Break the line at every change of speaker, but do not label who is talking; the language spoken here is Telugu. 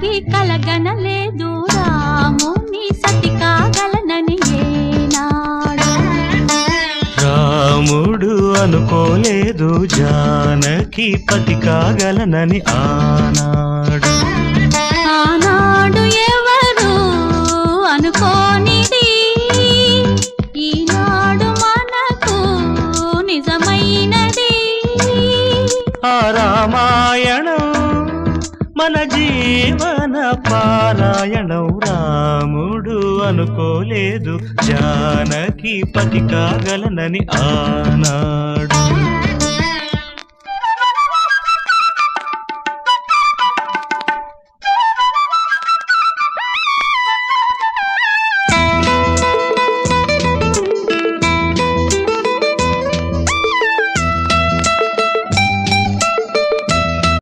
ఎన్నటికీ కలగనలేదు రాముని సతి కాగలనని ఏనాడు.
రాముడు అనుకోలేదు జానకి పతి కాగలనని ఆనాడు.
ఆనాడు ఎవరు అనుకోనిది ఈనాడు మనకు నిజమైనది.
ఆ రామాయణం మన జీవన పారాయణం. రాముడు అనుకోలేదు జానకి పతి కాగలనని ఆనాడు.